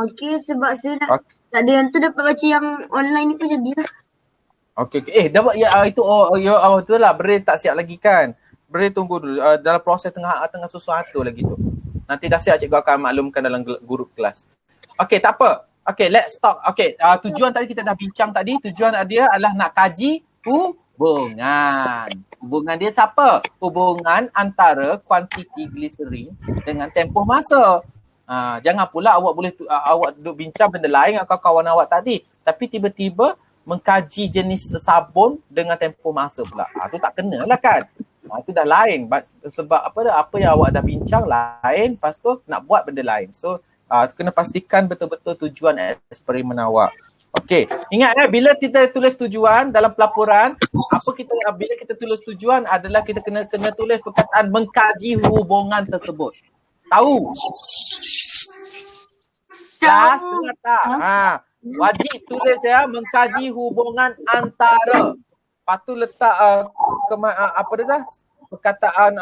Okey, sebab saya nak tak ada yang tu dapat baca yang online ni pun jadilah. Okey. Dapat itu betul lah. Brain tak siap lagi kan? Brain tunggu dulu. Dalam proses tengah susun atur lagi tu. Nanti dah siap cikgu akan maklumkan dalam grup kelas. Okey, tak apa. Okey, let's talk. Okey, tujuan tadi kita dah bincang tadi. Tujuan dia adalah nak kaji hubungan. Hubungan dia siapa? Hubungan antara kuantiti gliserin dengan tempoh masa. Jangan pula awak duduk bincang benda lain dengan kawan awak tadi. Tapi tiba-tiba mengkaji jenis sabun dengan tempoh masa pula. Tu tak kena lah kan. Itu dah lain. Sebab apa yang awak dah bincang lain, lepas tu nak buat benda lain. So kena pastikan betul-betul tujuan eksperimen awak. Okey, ingat bila kita tulis tujuan dalam pelaporan, bila kita tulis tujuan adalah kita kena tulis perkataan mengkaji hubungan tersebut. Tahu? Kelas dengar tak? Wajib tulis mengkaji hubungan antara. Lepas tu letak perkataan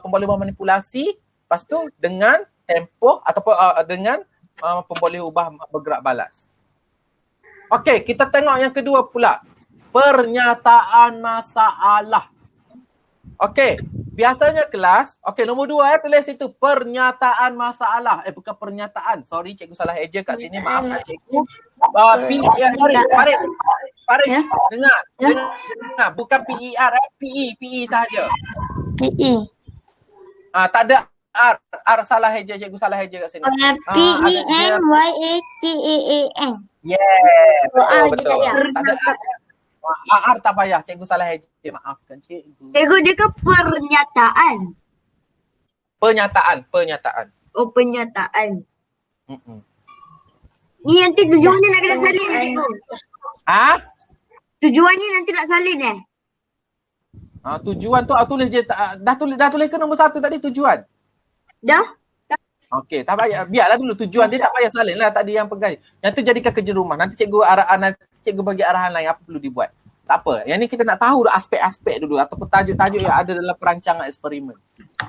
pemboleh manipulasi, lepas tu dengan tempoh ataupun dengan pemboleh ubah bergerak balas. Okey, kita tengok yang kedua pula. Pernyataan masalah. Okey, biasanya kelas, nombor 2 tulis itu pernyataan masalah. Bukan pernyataan. Sorry, cikgu salah eja kat sini. Maafkan cikgu. Faris, dengar. Bukan PER, PE sahaja. PE. Tak ada R. R salah eja, cikgu salah eja kat sini. PENYATAAN. Yeah, betul. Tak ada R tak payah, cikgu salah eja. Maafkan cikgu. Cikgu, dia ke pernyataan? Pernyataan. Oh, pernyataan. Ni nanti tujuannya nak kena salin cikgu. Tujuannya nanti nak salin Tujuan tu tulis je. Dah tulis ke nombor 1 tadi tujuan? Dah? Okey, tak payah. Biarlah dulu tujuan dia, tak payah salin lah tadi yang pegang. Yang tu jadikan kerja rumah. Nanti cikgu bagi arahan lain apa perlu dibuat. Tak apa. Yang ni kita nak tahu aspek-aspek dulu ataupun tajuk-tajuk yang ada dalam perancangan eksperimen.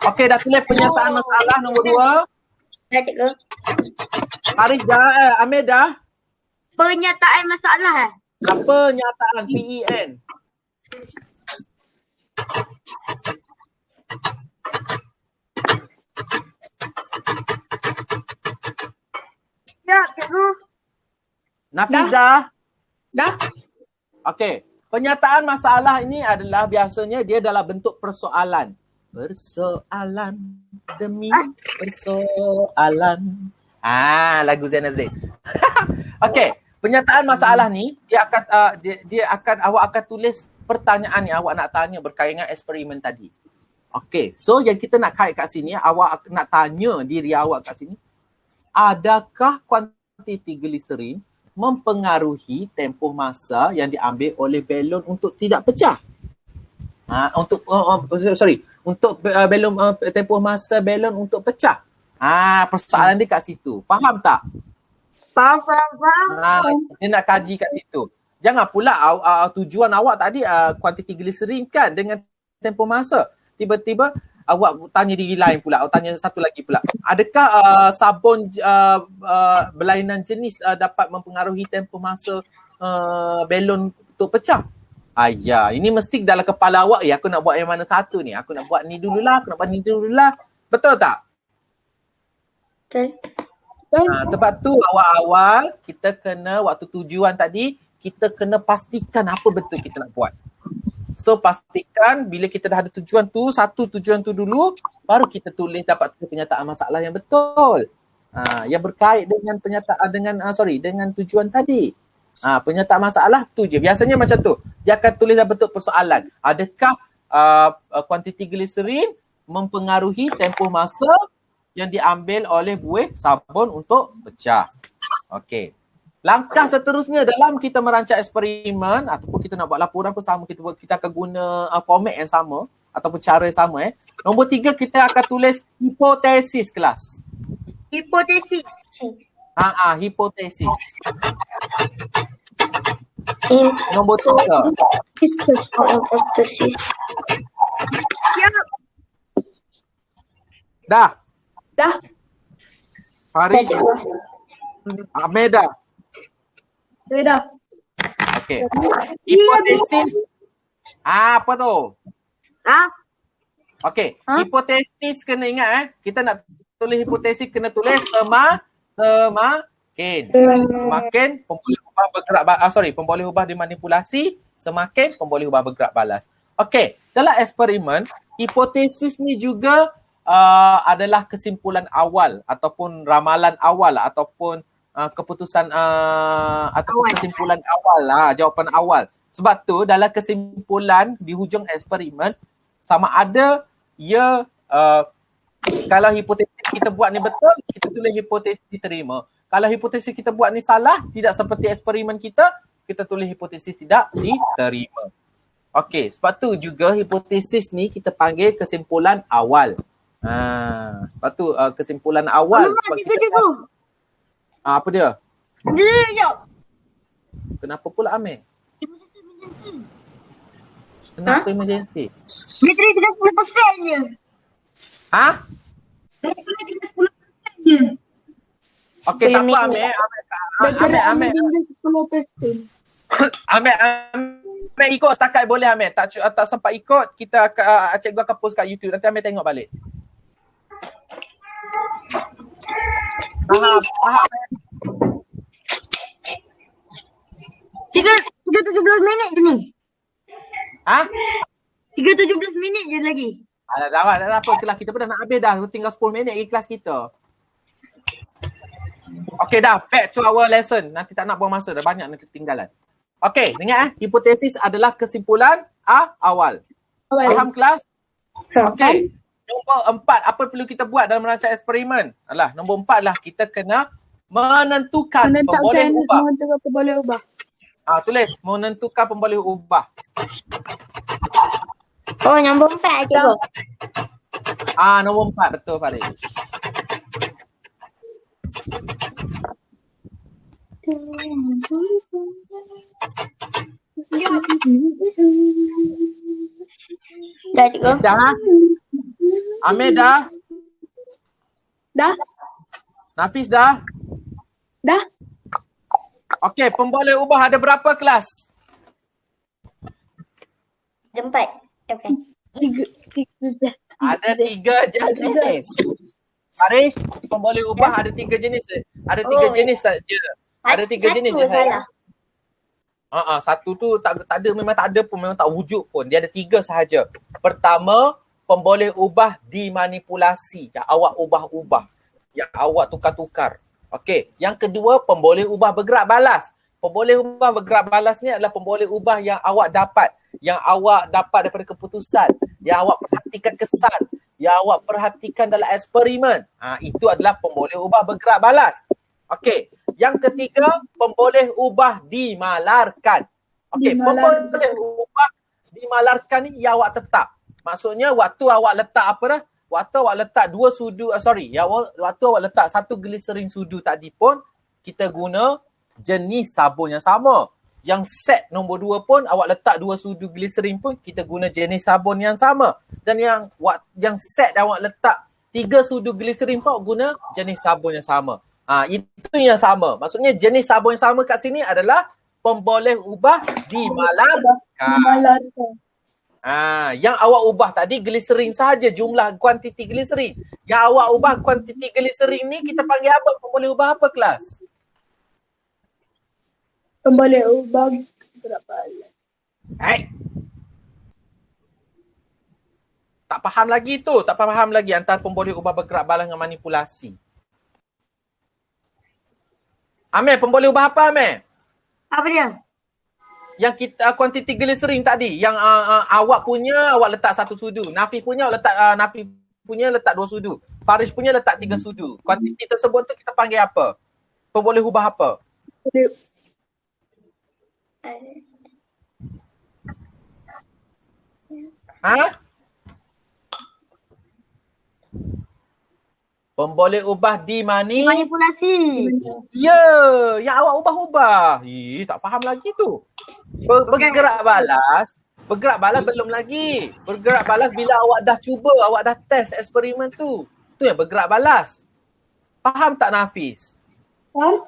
Okey, dah tulis pernyataan masalah nombor 2. Dah cikgu. Haris dah, Amir dah. Pernyataan masalah Pernyataan PEN. Ya, cikgu. Nafis dah. Dah? Okey. Pernyataan masalah ini adalah biasanya dia dalam bentuk persoalan. Persoalan demi persoalan. Lagu Zain Aziz. Okey, pernyataan masalah ni awak akan tulis pertanyaan yang awak nak tanya berkaitan dengan eksperimen tadi. Okey, so yang kita nak kait kat sini, awak nak tanya diri awak kat sini, adakah kuantiti gliserin mempengaruhi tempoh masa yang diambil oleh balon untuk tidak pecah? Untuk balon tempoh masa balon untuk pecah. Persoalan dia kat situ. Faham tak? Faham. Dia nak kaji kat situ. Jangan pula tujuan awak tadi kuantiti gliserin kan dengan tempoh masa. Tiba-tiba awak tanya diri lain pula, awak tanya satu lagi pula. Adakah sabun berlainan jenis dapat mempengaruhi tempoh masa balon untuk pecah? Ini mesti dalam kepala awak, aku nak buat yang mana satu ni? Aku nak buat ni dululah, aku nak buat ni dululah. Betul tak? Betul. Sebab tu awal-awal kita kena, waktu tujuan tadi, kita kena pastikan apa betul kita nak buat. So pastikan bila kita dah ada tujuan tu, satu tujuan tu dulu, baru kita dapat tulis pernyataan masalah yang betul. Yang berkait dengan dengan tujuan tadi. Pernyataan masalah tu je. Biasanya macam tu. Dia akan tulis dalam bentuk persoalan. Adakah kuantiti gliserin mempengaruhi tempoh masa yang diambil oleh buih sabun untuk pecah? Okey. Langkah seterusnya dalam kita merancang eksperimen ataupun kita nak buat laporan pun sama, kita akan guna format yang sama ataupun cara yang sama. Nombor 3 kita akan tulis hipotesis kelas. Hipotesis. Hipotesis. Nombor 3. Hipotesis. Ya. Dah. Farid. Dah, cikgu. Ahmed dah. Saya dah. Okey. Hipotesis. Apa tu? Okey. Hipotesis kena ingat kita nak tulis hipotesis kena tulis semakin pemboleh ubah bergerak pemboleh ubah dimanipulasi, semakin pemboleh ubah bergerak balas. Okey, dalam eksperimen hipotesis ni juga adalah kesimpulan awal ataupun ramalan awal ataupun keputusan ataupun kesimpulan awal jawapan awal. Sebab tu dalam kesimpulan di hujung eksperimen sama ada kalau hipotesis kita buat ni betul, kita tulis hipotesis diterima. Kalau hipotesis kita buat ni salah, tidak seperti eksperimen kita tulis hipotesis tidak diterima. Okey, sebab tu juga hipotesis ni kita panggil kesimpulan awal. Sebab tu kesimpulan awal. Cikgu. Apa dia? Sekejap. Kenapa pula Amir? Kenapa emergency? Dia tulis dengan 10% je. Dia tulis dengan 10% je. Okey, tak apa Amir. Amir ikut setakat boleh Amir. Tak sempat ikut, kita cikgu akan post kat YouTube. Nanti Amir tengok balik. Faham. 3:17 minit je ni. 3:17 minit je lagi. Tak apa. Kelas kita pun dah nak habis dah. Tinggal 10 minit lagi kelas kita. Okay dah. Back to our lesson. Nanti tak nak buang masa. Dah banyak nak ketinggalan. Okay. Dengar hipotesis adalah kesimpulan awal. Faham kelas? Okay. Nombor 4. Apa perlu kita buat dalam merancang eksperimen? Nombor 4 lah. Kita kena menentukan pemboleh ubah. Tulis menentukan pemboleh ubah. Oh, nombor 4 cikgu. Nombor 4 betul Faris. Dah cikgu. Dah? Amir dah? Dah. Nafis dah? Dah. Okey, pemboleh ubah ada berapa kelas? 4. Okay. 3. Ada 3 jenis. Faris, pemboleh ubah ada 3 jenis. Ada 3 jenis saja. Ada 3 jenis je saya. Satu tu tak ada, memang tak ada pun, memang tak wujud pun. Dia ada 3 sahaja. Pertama, pemboleh ubah dimanipulasi. Yang awak ubah-ubah. Yang awak tukar-tukar. Okey. Yang kedua, pemboleh ubah bergerak balas. Pemboleh ubah bergerak balas ni adalah pemboleh ubah yang awak dapat. Yang awak dapat daripada keputusan. Yang awak perhatikan kesan. Yang awak perhatikan dalam eksperimen. Itu adalah pemboleh ubah bergerak balas. Okey. Yang ketiga, pemboleh ubah dimalarkan. Okey, pemboleh ubah dimalarkan ni yang awak tetap. Maksudnya waktu awak letak apa dah? Waktu awak letak 2 sudu, waktu awak letak 1 gliserin sudu tadi pun, kita guna jenis sabun yang sama. Yang set nombor 2 pun awak letak 2 sudu gliserin pun, kita guna jenis sabun yang sama. Dan yang set awak letak 3 sudu gliserin pun guna jenis sabun yang sama. Itu yang sama. Maksudnya jenis sabun yang sama kat sini adalah pemboleh ubah dimalarkan. Yang awak ubah tadi gliserin saja, jumlah kuantiti gliserin. Yang awak ubah kuantiti gliserin ni kita panggil apa? Pemboleh ubah apa kelas? Pemboleh ubah bergerak balas. Tak faham lagi tu. Tak faham lagi antara pemboleh ubah bergerak balas dengan manipulasi. Amir, pemboleh ubah apa Amir? Apa dia? Yang kita kuantiti gliserin tadi, yang awak punya awak letak 1 sudu, Nafi punya awak letak Nafi punya letak 2 sudu, Faris punya letak 3 sudu. Kuantiti tersebut tu kita panggil apa? Pemboleh ubah apa? Pemboleh ubah Manipulasi. Ya, yang awak ubah-ubah. Tak faham lagi tu. Bergerak balas belum lagi. Bergerak balas bila awak dah cuba, awak dah test eksperimen tu. Tu yang bergerak balas. Faham tak Nafis? Faham?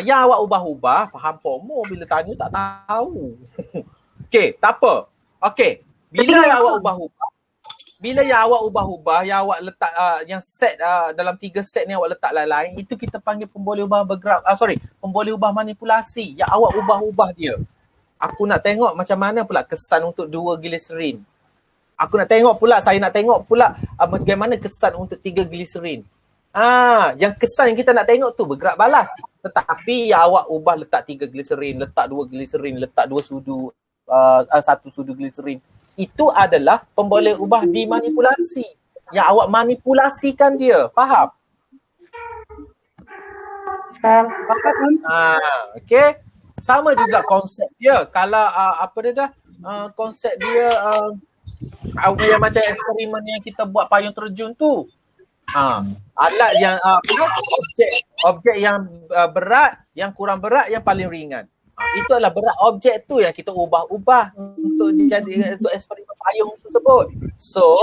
Yang awak ubah-ubah, faham pomo bila tanya tak tahu. Okey, tak apa. Okey, bila yang awak ubah-ubah, yang awak letak yang set dalam 3 set ni awak letak lain-lain, itu kita panggil pemboleh ubah bergerak, pemboleh ubah manipulasi. Yang awak ubah-ubah dia. Aku nak tengok macam mana pula kesan untuk 2 gliserin. Saya nak tengok pula bagaimana kesan untuk 3 gliserin. Yang kesan yang kita nak tengok tu bergerak balas. Tetapi yang awak ubah letak 3 gliserin, letak 2 gliserin, letak 2 sudu, 1 sudu gliserin. Itu adalah pemboleh ubah dimanipulasi. Yang awak manipulasikan dia. Faham? Faham. Okey. Sama juga konsep dia. Kalau konsep dia yang macam eksperimen yang kita buat payung terjun tu. Alat yang objek yang berat, yang kurang berat, yang paling ringan. Itu adalah berat objek tu yang kita ubah-ubah untuk eksperimen payung tersebut. So,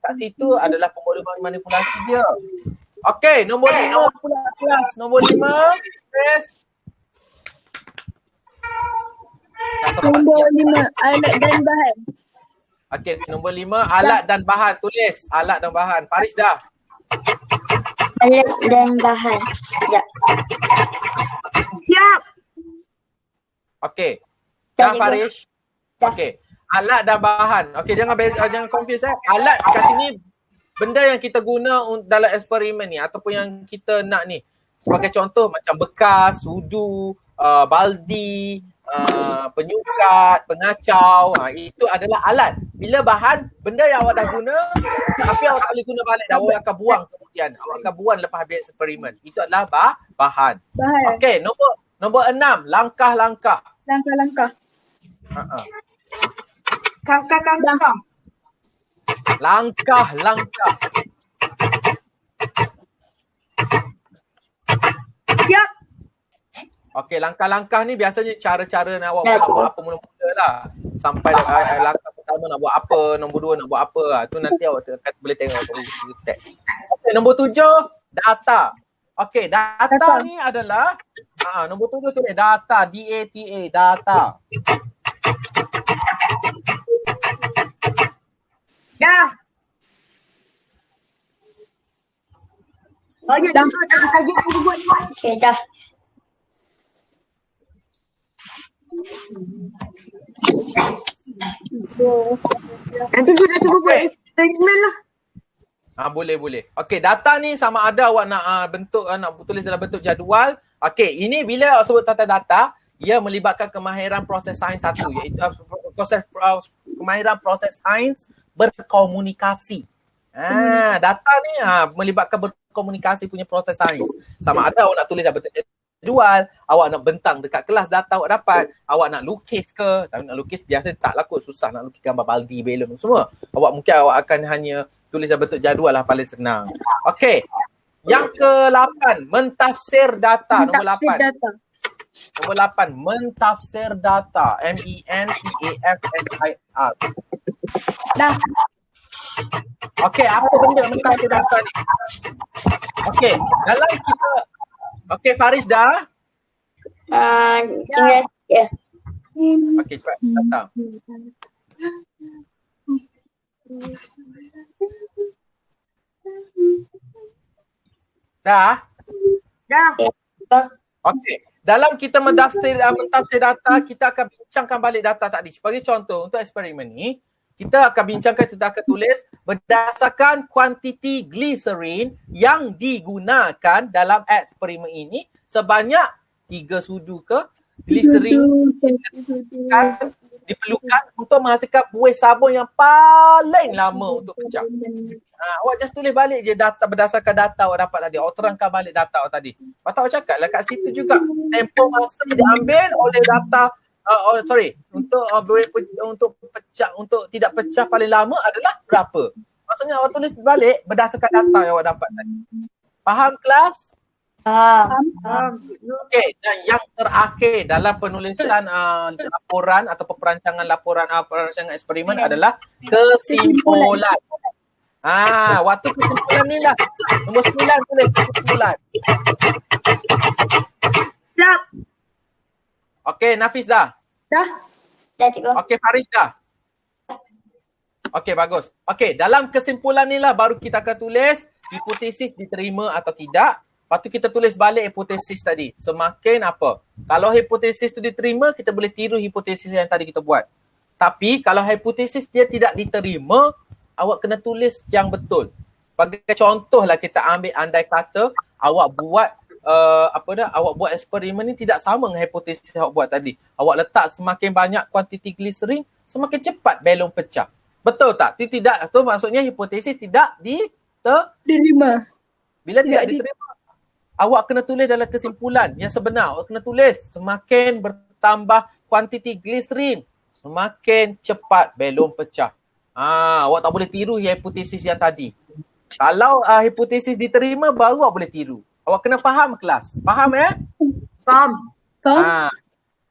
kat situ adalah pemboleh manipulasi dia. Okey, nombor 5 pula kelas. Nombor 5, Chris. Nombor 5, alat dan bahan. Okey, nombor 5, alat dan bahan. Tulis alat dan bahan. Faris dah? Alat dan bahan. Sekejap. Siap. Okey. Dah, Dah Faris? Dah. Okey. Alat dan bahan. Okey, jangan confuse Alat kat sini benda yang kita guna dalam eksperimen ni ataupun yang kita nak ni. Sebagai contoh macam bekas, sudu, baldi, penyukat, pengacau, itu adalah alat. Bila bahan, benda yang awak dah guna tapi awak tak boleh guna balik dah, awak akan buang kemudian. Awak akan buang lepas habis eksperimen. Itu adalah bahan. Okey, nombor 6, langkah-langkah. Langkah-langkah. Langkah-langkah. Langkah-langkah. Siap. Okey, langkah-langkah ni biasanya cara-cara nak awak Dah, buat apa mula-mula lah. Sampai langkah pertama nak buat apa, nombor 2 nak buat apa. Tu nanti awak boleh tengok step. Okey, nombor 7, data. Okey, data ni adalah nombor 7 tu ni data, D-A-T-A, data. Dah. Banyak dah tajuk yang buat ni. Okey, dah. Nanti saya nak cuba buat eksperimen lah. Boleh. Okey, data ni sama ada awak nak bentuk nak tulis dalam bentuk jadual. Okey, ini bila awak sebut tentang data, ia melibatkan kemahiran proses sains satu, iaitu kemahiran proses sains berkomunikasi. Data ni melibatkan berkomunikasi punya proses sains. Sama ada awak nak tulis dalam bentuk jadual, awak nak bentang dekat kelas data awak dapat, awak nak lukis ke, tapi nak lukis biasa tak lah kot, susah nak lukis gambar baldi, belon semua. Awak akan hanya tulis dalam bentuk jadual lah, paling senang. Okey. Yang ke-8, mentafsir data. Nombor 8. Nombor 8, mentafsir data. M-E-N-T-A-F-S-I-R. Dah. Okey, apa benda mentafsir data ni? Okey, dalam kita okey, Faris dah? Tinggal ya. Okey, cepat datang. Dah? Dah. Okey, dalam kita mentafsir data, kita akan bincangkan balik data tadi. Sebagai contoh, untuk eksperimen ni, kita akan bincangkan, kita akan tulis berdasarkan kuantiti glycerin yang digunakan dalam eksperimen ini sebanyak 3 sudu ke glycerin diperlukan untuk menghasilkan buih sabun yang paling lama untuk pecah. Awak just tulis balik je data berdasarkan data awak dapat tadi. Awak terangkan balik data awak tadi. Lepas tu awak cakap lah kat situ juga tempoh masa diambil oleh data untuk pecah, untuk tidak pecah paling lama adalah berapa. Maksudnya awak tulis balik berdasarkan data yang awak dapat tadi. Faham kelas? Okey, dan yang terakhir dalam penulisan laporan atau perancangan perancangan eksperimen adalah kesimpulan. Waktu kesimpulan ni lah. Nombor 9 tulis kesimpulan. Siap. Okey, Nafis dah? Dah. Dah, cikgu. Okey, Faris dah? Okey, bagus. Okey, dalam kesimpulan ni lah baru kita akan tulis hipotesis diterima atau tidak. Lepas tu kita tulis balik hipotesis tadi. Semakin apa? Kalau hipotesis tu diterima, kita boleh tiru hipotesis yang tadi kita buat. Tapi kalau hipotesis dia tidak diterima, awak kena tulis yang betul. Bagi contoh lah, kita ambil andai kata awak buat awak buat eksperimen ni tidak sama dengan hipotesis awak buat tadi. Awak letak semakin banyak kuantiti glycerin, semakin cepat belon pecah. Betul tak? Tidak, tu maksudnya hipotesis tidak diterima. Bila tidak diterima, awak kena tulis dalam kesimpulan yang sebenar. Awak kena tulis semakin bertambah kuantiti glycerin, semakin cepat belon pecah. Awak tak boleh tiru hipotesis yang tadi. Kalau hipotesis diterima, baru awak boleh tiru. Awak kena faham kelas. Faham Faham.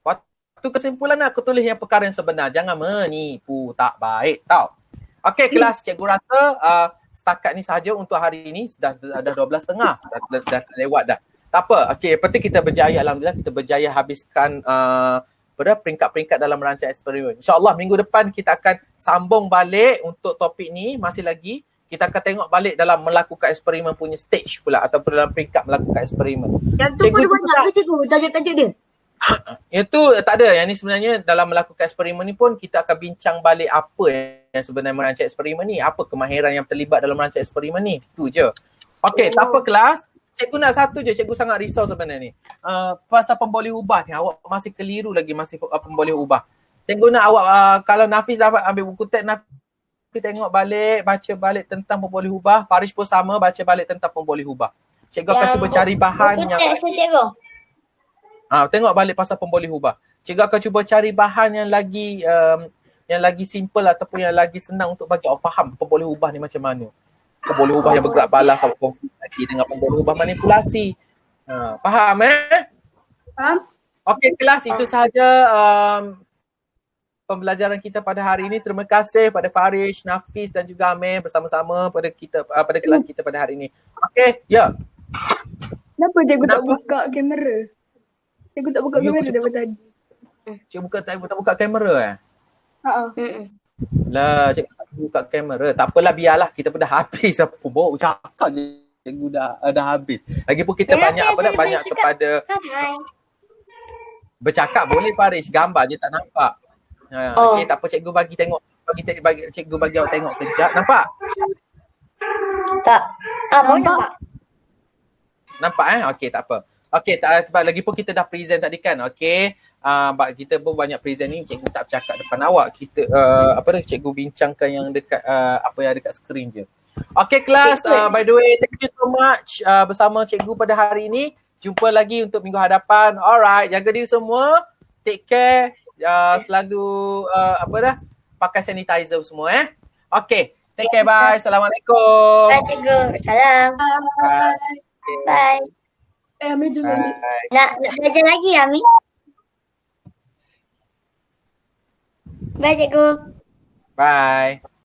Waktu kesimpulan aku tulis yang perkara yang sebenar. Jangan menipu, tak baik tau. Okey kelas, cikgu rasa setakat ni sahaja untuk hari ini. Dah 12.30. Dah lewat dah. Tak apa. Okey, lepas tu kita berjaya, alhamdulillah kita berjaya habiskan peringkat-peringkat dalam merancang eksperimen. InsyaAllah minggu depan kita akan sambung balik untuk topik ni. Masih lagi kita akan tengok balik dalam melakukan eksperimen punya stage pula, ataupun dalam peringkat melakukan eksperimen. Yang tu pun banyak ke cikgu tajuk-tajuk dia? Itu tak ada. Yang ni sebenarnya dalam melakukan eksperimen ni pun kita akan bincang balik apa yang sebenarnya merancang eksperimen ni, apa kemahiran yang terlibat dalam merancang eksperimen ni. Itu je. Okey, tak apa kelas. Cikgu nak satu je, cikgu sangat risau sebenarnya ni. Pasal pemboleh ubah ni, awak masih keliru lagi masih pemboleh ubah. Cikgu nak awak, kalau Nafis dapat ambil buku teks, Nafis tengok balik, baca balik tentang pemboleh ubah. Faris pun sama, baca balik tentang pemboleh ubah. Cikgu akan cuba cari bahan yang cikgu. tengok balik pasal pemboleh ubah. Cikgu akan cuba cari bahan yang lagi yang lagi simple ataupun yang lagi senang untuk bagi awak faham pemboleh ubah ni macam mana. Pemboleh ubah yang bergerak balas awak confuse lagi dengan pemboleh ubah manipulasi. Faham Faham? Okey kelas, itu sahaja pembelajaran kita pada hari ini. Terima kasih pada Farish, Nafis dan juga Amir bersama-sama pada kita pada kelas kita pada hari ini. Okey, ya. Kenapa cikgu tak buka kamera? Cikgu tak buka Ya, kamera cikgu. daripada tadi. Cikgu tak buka kamera Haa. Lah, cikgu tak buka kamera. Tak apalah, biarlah kita pun dah habis apa bawa cakap je. Cikgu dah habis. Lagipun kita banyak banyak kepada Hai. bercakap boleh Farish, gambar je tak nampak. Okey, tak apa, cikgu bagi tengok, cikgu bagi awak tengok kejap. Nampak? Tak. Baru nampak. Nampak Okey, tak apa. Okey, sebab lagipun kita dah present tadi kan. Okey. Kita pun banyak present ni, cikgu tak bercakap depan awak. Kita cikgu bincangkan yang dekat apa yang dekat skrin je. Okey kelas, by the way, thank you so much bersama cikgu pada hari ini. Jumpa lagi untuk minggu hadapan. Alright, jaga diri semua. Take care. Selalu pakai sanitizer semua Okey, take care, bye. Assalamualaikum. Bye cikgu. Salam. Bye. Bye. Amir juga. Bye. Nak belajar lagi Ami? Bye cikgu. Bye.